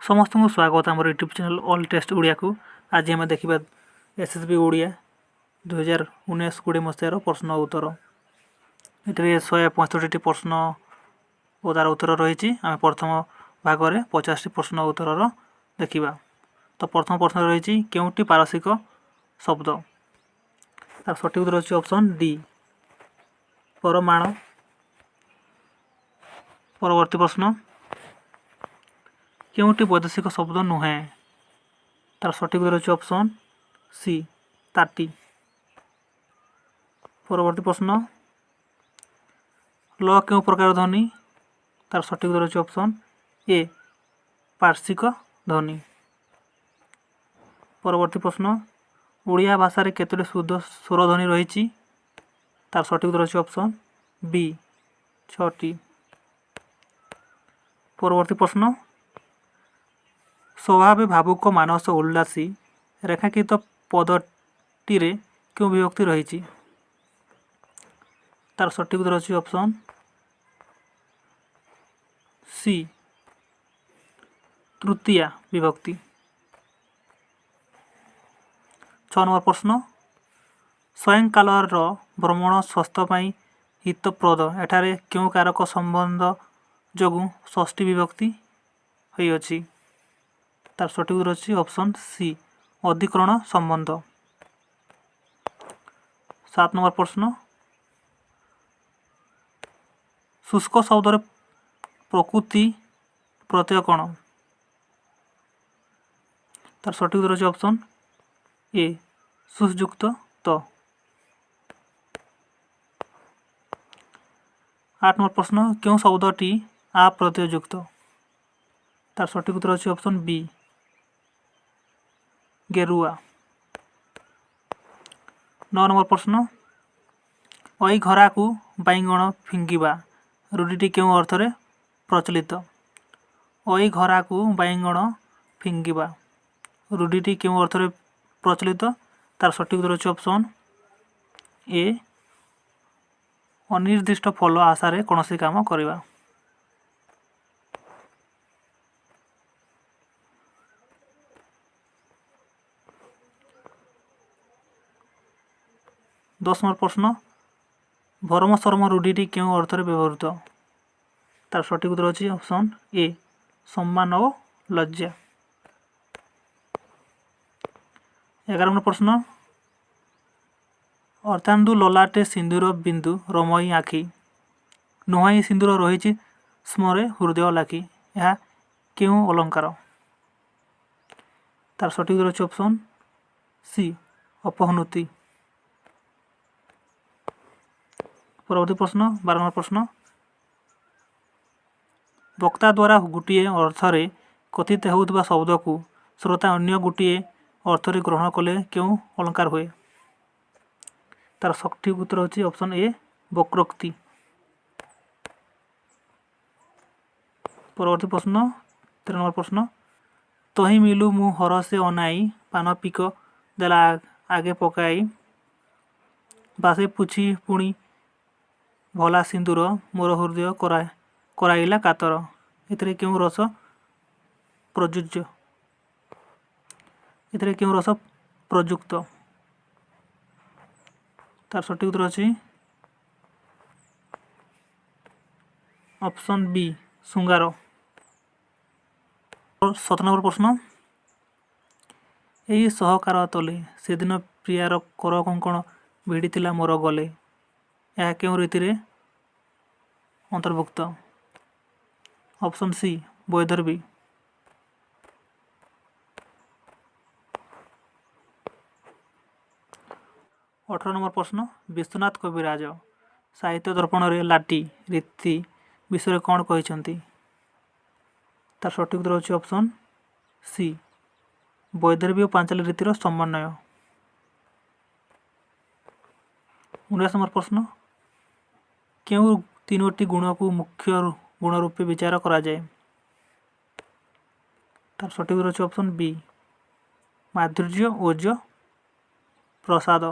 समस्त को स्वागत आम YouTube channel all test Odia को। आज आम देखा एसएसबी ओडिया 2019-20 मसीहार प्रश्न उत्तर। ये 165 प्रश्न और तार उत्तर रही। आम प्रथम भाग में 50 प्रश्न उत्तर देखा। तो प्रथम प्रश्न रही केउटी पारसिक शब्द। तार सठिक उत्तर अच्छी ऑप्शन डी परमाणु। परवर्ती प्रश्न केउटी वैदेशिक शब्द नुहे। तार सठिक उत्तर अच्छी ऑप्शन सी ताटी। परवर्ती प्रश्न ल क्यों प्रकार ध्वनि। तार सठिक उत्तर अच्छी ऑप्शन ए पार्श्विक ध्वनि। परवर्ती प्रश्न ओडिया भाषा रे केतोटी शुद्ध स्वर ध्वनि रही। तार सठिक उत्तर अच्छी ऑप्शन बी 6टी। परवर्ती प्रश्न स्वभाव भावुक मानस उल्लासी रेखांकित पदटी रे क्यों विभक्ति रही। तार सठिक उत्तर अच्छी ऑप्शन सी तृतीया विभक्ति। 6 नंबर प्रश्न स्वयंकाल भ्रमण स्वास्थ्य हितप्रद एठारे क्यों कारक संबंध जोगु षष्ठी विभक्ति होइछि। तार सठिक उत्तर अच्छी ऑप्शन सी अधिकरण संबंध। 7 नंबर प्रश्न शुष्क शब्द प्रकृति प्रत्यय कौन। तार सठिक उत्तर अच्छी ऑप्शन ए सुयुक्त तो। 8 नंबर प्रश्न क्यों शब्दटी आ प्रत्ययुक्त। तार सठिक उत्तर अच्छी ऑप्शन बी गेरुआ। 9 नंबर प्रश्न अई घरा को बैगण फिंगिबा रूढ़ी क्यों अर्थ रे प्रचलित। अई घरा को बैगण फिंगिबा रूढ़ी क्यों अर्थ रे प्रचलित। तार सठिक उत्तर अच्छी ऑप्शन ए अनिर्दिष्ट फल आशारे कौन सी काम करवा। 10 नंबर प्रश्न भरम सरम रूढ़ी क्यों अर्थ रे व्यवहृत। तार सठिक उत्तर अच्छी ऑप्शन ए सम्मान और लज्जा। 11 नंबर प्रश्न अर्थांदु ललाटे सिंदूर बिंदु रमई आखि नुहाई सिंदूर रही स्मरे हृदय लाखि यह क्यों अलंकार। तार सठिक उत्तर अच्छी ऑप्शन सी अपहनुति। परवर्ती प्रश्न 12 नंबर प्रश्न वक्ता द्वारा गोटे अर्थ रे कथित होउथबा शब्द को श्रोता अन्य गोटे अर्थ रे ग्रहण कले क्यों अलंकार हुए। तार सठिक उत्तर होची ऑप्शन ए वक्रोक्ति। परवर्ती प्रश्न 13 नंबर प्रश्न तही मिलू मु हर से अनाई पान पिक देला आगे पकाई बासे पुछी पुणी भला सिंदूर मोर हृदय कराइला कातर इतरे क्यों रस प्रयुज्य। इतरे क्यों रस प्रयुक्त। तार सठिक उत्तर अच्छी ऑप्शन बी सुंगार। 17 नंबर प्रश्न यही सहकार तले से दिन प्रियार कर कंकण भिड़ी मोर गले यह क्यों रीति रे अंतर्भुक्त। ऑप्शन सी वैदर्भी। 18 नंबर प्रश्न विश्वनाथ कविराज साहित्य दर्पण रे लाटी रीति विषय कौन कहते। तार सठिक उत्तर अच्छी ऑप्शन सी वैदर्भी और पांचाली रीतिर समन्वय। 19 नंबर प्रश्न क्यों तीनोटी गुण को मुख्य गुण रूपे विचार करा जाए। तार सठिक उत्तर अच्छी ऑप्शन बी माधुर्य ओज प्रसाद।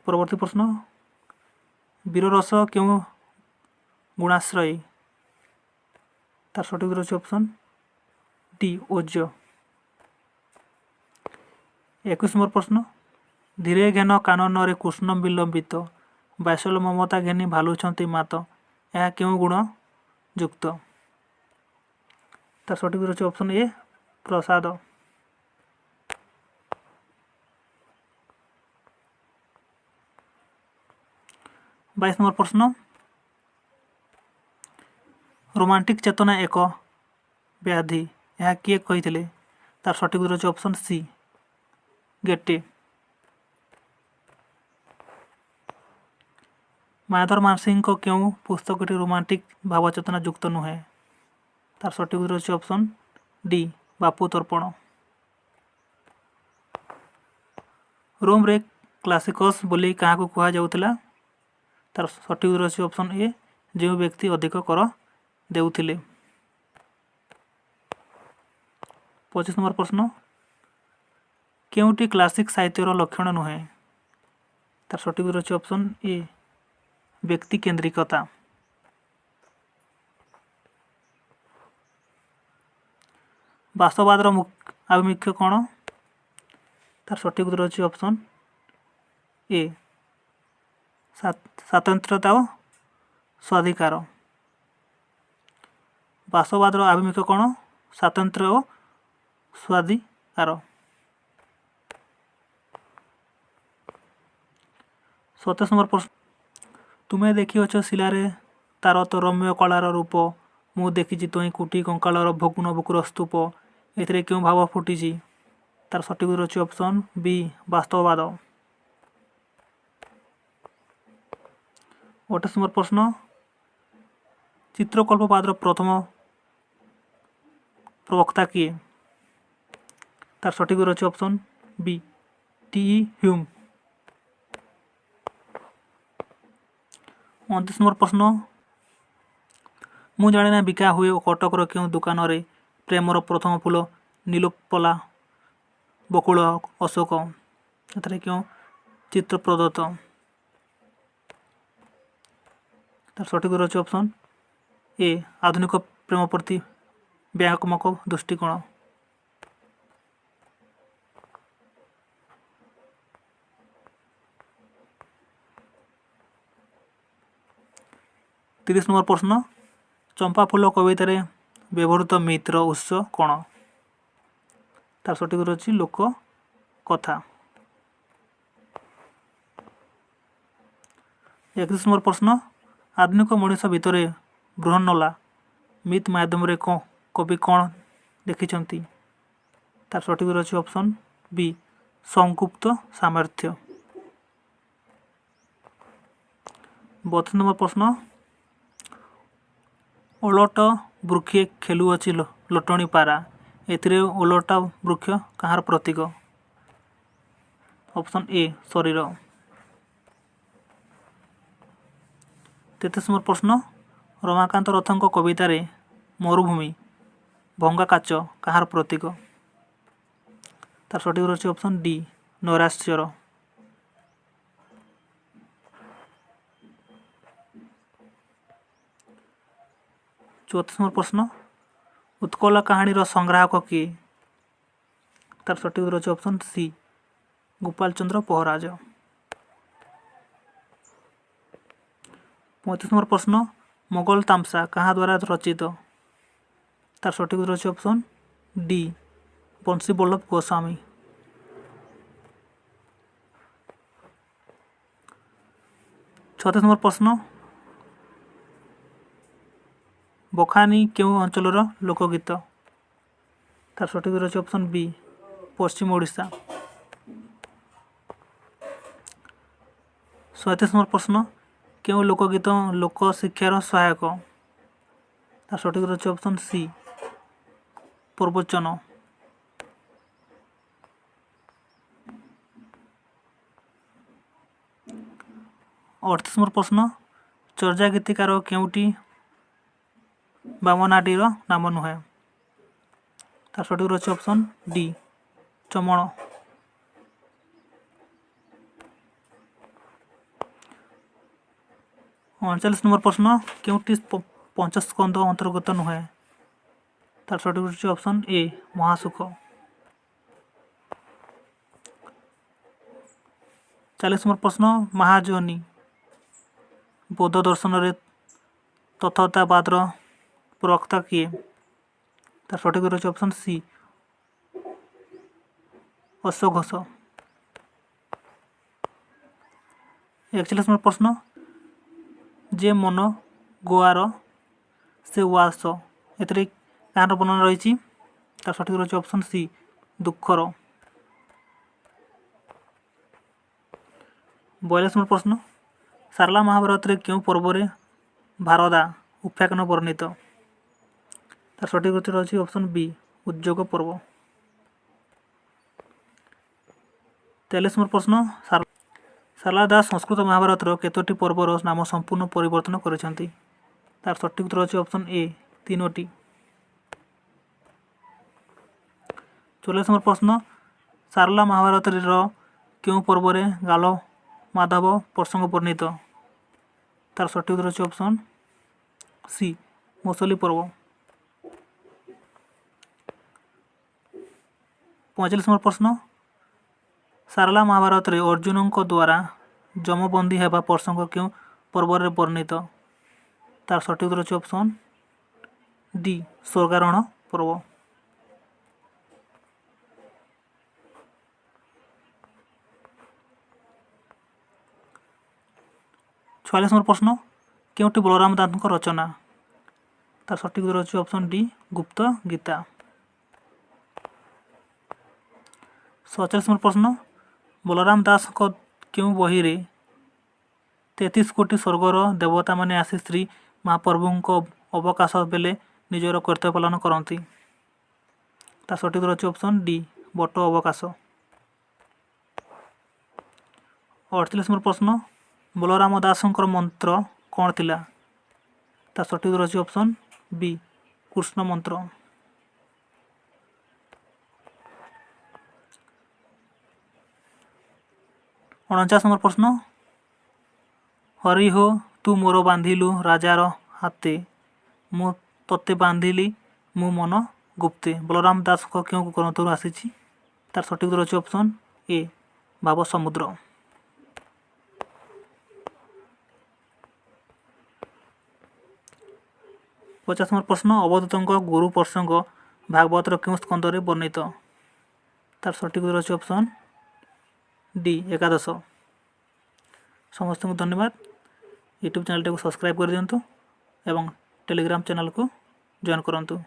परवर्ती प्रश्न वीररस क्यों गुणाश्रयी। तार सठिक उत्तर अछि ऑप्शन डी ओज। 21 नंबर प्रश्न धीरे घेन कानन कृष्ण विलंबित बासल ममता घेनी भालुंट मात यह क्यों गुण युक्त। तार सठिक उत्तर अछि ऑप्शन ए प्रसाद। 22 नंबर प्रश्न रोमांटिक चेतना एक व्याधि यह किए कही। तार सठिक उत्तर अछि ऑप्शन सी गेटे। मायाधर मानसिंह को क्यों पुस्तकटी रोमांटिक भावचेतना युक्त नुहे। तार सठिक उत्तर अछि ऑप्शन डी बापू तर्पण। रोम रे क्लासिकस बोली क्या कह जाउथिला। तार सठिक उत्तर अछि ऑप्शन ए जो व्यक्ति अधिक कर देउथिले। 25 नंबर प्रश्न केउटी क्लासिक साहित्यर लक्षण नुहे। तार सठिक उत्तर अछि ऑप्शन ए व्यक्ति केंद्रिकता। वास्तववादर आभिमुख्य कौन। तार सठिक उत्तर अछि ऑप्शन ए स्वतंत्रता और स्वाधिकार। वास्तववादर आभिमुख्य कौन स्वातंत्र्य और स्वाधिकार। 27 नंबर प्रश्न तुम्हें देखिछ शिलारे तार तो रम्य कलार रूप मु देखी तुई कुटी कंकालर भग्न बुकुर स्तूप एथिरे क्यों भाव फुटी। तार सठिक उत्तर अछि ऑप्शन बी वास्तववाद। 28 नंबर प्रश्न चित्रकल्पवादर प्रथम प्रवक्ता किए। तार सठिक उत्तर अछि ऑप्शन बी टी ह्यूम। 29 नंबर प्रश्न मु जाने ना बिका हुए कटकर क्यों दुकान रे प्रेमर प्रथम फूल नीलोत्पला बकुल अशोक एथरे क्यों चित्र प्रदत्त। तार सठिक उत्तर अछि ऑप्शन ए आधुनिक प्रेम प्रति व्यापक दृष्टिकोण। 30 नंबर प्रश्न चंपा फूल कवितार व्यवहृत मित्र उत्स कौन। तार सठिक उत्तर अछि लोक कथा। 31 नंबर प्रश्न आधुनिक मनीष भितर बृहन्नला मित माध्यम कवि कौन देखिछंती। तार सठिक उत्तर अछि ऑप्शन बी संकुप्त सामर्थ्य। 32 नंबर प्रश्न ओलट वृक्षे खेलुअछि लोटणी पारा एथिरे ओलट वृक्ष कहार प्रतीक। ऑप्शन ए शरीर। 33 नंबर प्रश्न रमाकांत रथंक कवितार मरुभूमि भंगा काच कहार प्रतीक। तार सठिक उत्तर अछि ऑप्शन डी नैराश्यर। 34 नंबर प्रश्न उत्कल कहानीर संग्राहक किए। तार सठिक उत्तर अछि ऑप्शन सी गोपाल चंद्र पहराज। 35 नंबर प्रश्न मोगल तामसा कहाँ द्वारा रचित। तार सठिक उत्तर अछि ऑप्शन डी बंशी बल्लभ गोस्वामी। 36 नंबर प्रश्न बखानी क्यों अंचलर लोकगीत। तार सठिक उत्तर अछि ऑप्शन बी पश्चिम ओडिशा। 37 नंबर प्रश्न क्यों लोकगीत लोक शिक्षार सहायक। तार सठिक उत्तर अछि ऑप्शन सी प्रवचन। 38 नंबर प्रश्न चर्चा गीतिकार केउटी बामनाडीर नाम नुहे। तार सठिक उत्तर अछि ऑप्शन डी चमण। 39 नंबर प्रश्न केउटी पंचस्कंद अंतर्गत नुहे। तार सठिक होची ऑप्शन ए महासुख। 40 नंबर प्रश्न महाजनी बौद्ध दर्शन रे तथागतवाद प्रवक्ता किए? तार सठिक होची option C Ashok Ghosh. 41 number प्रश्न जे मन गोआर से वास एतरे कहार वर्णन रही? तार सठिक रही ऑप्शन सी दुखर। 42 नंबर प्रश्न सारला महाभारत रे क्यों पर्व रे भारदा उपाख्यान वर्णित? तार सठिक उत्तर रही ऑप्शन बी उद्योग पर्व। 43 नंबर प्रश्न सारला दास संस्कृत महाभारत केतोटी पर्वर नाम संपूर्ण परिवर्तन करिसेंती? तार सठिक उत्तर रही ऑप्शन ए 3टी। 44 नंबर प्रश्न सारला महाभारत क्यों पर्व रे गाल माधव प्रसंग वर्णित? तार सठिक उत्तर रही ऑप्शन सी मौसली पर्व। 45 नंबर प्रश्न सारला महाभारत रे अर्जुन द्वारा जमबंदी हेबा प्रसंग क्यों पर्व रे वर्णित? तार सठिक उत्तर रही ऑप्शन डी स्वर्गारोहण पर्व। 46 नंबर प्रश्न क्योंटी बलराम दास रचना? तार सठिक उत्तर रही ऑप्शन डी गुप्त गीता। 47 नंबर प्रश्न बलराम दास क्यों बही रे 33 कोटी स्वर्गर देवता माने आसी श्री महाप्रभु अवकाश बेले निजर कर्तव्य पालन करती? तार सठिक उत्तर रही ऑप्शन डी बट अवकाश। 48 नंबर प्रश्न बलराम दास मंत्र कौन थिला? तार सठिक उत्तर रही ऑप्शन बी कृष्ण मंत्र। 49 नंबर प्रश्न हरि हो तू मोर बांधिलु राजार हाथे मु तते बांधिली मु मन गुप्ते बलराम दास को क्यों ग्रंथर आसी? तार सठिक उत्तर रही ऑप्शन ए भाव समुद्र। 50 नंबर प्रश्न अवधूत गुरु प्रसंग भागवत क्यों स्कंद वर्णित? तार सठिक उत्तर रही ऑप्शन डी 11। समस्त को धन्यवाद। यूट्यूब चैनल को सब्सक्राइब कर दिंतु एवं टेलीग्राम चैनल को जॉइन करंतु।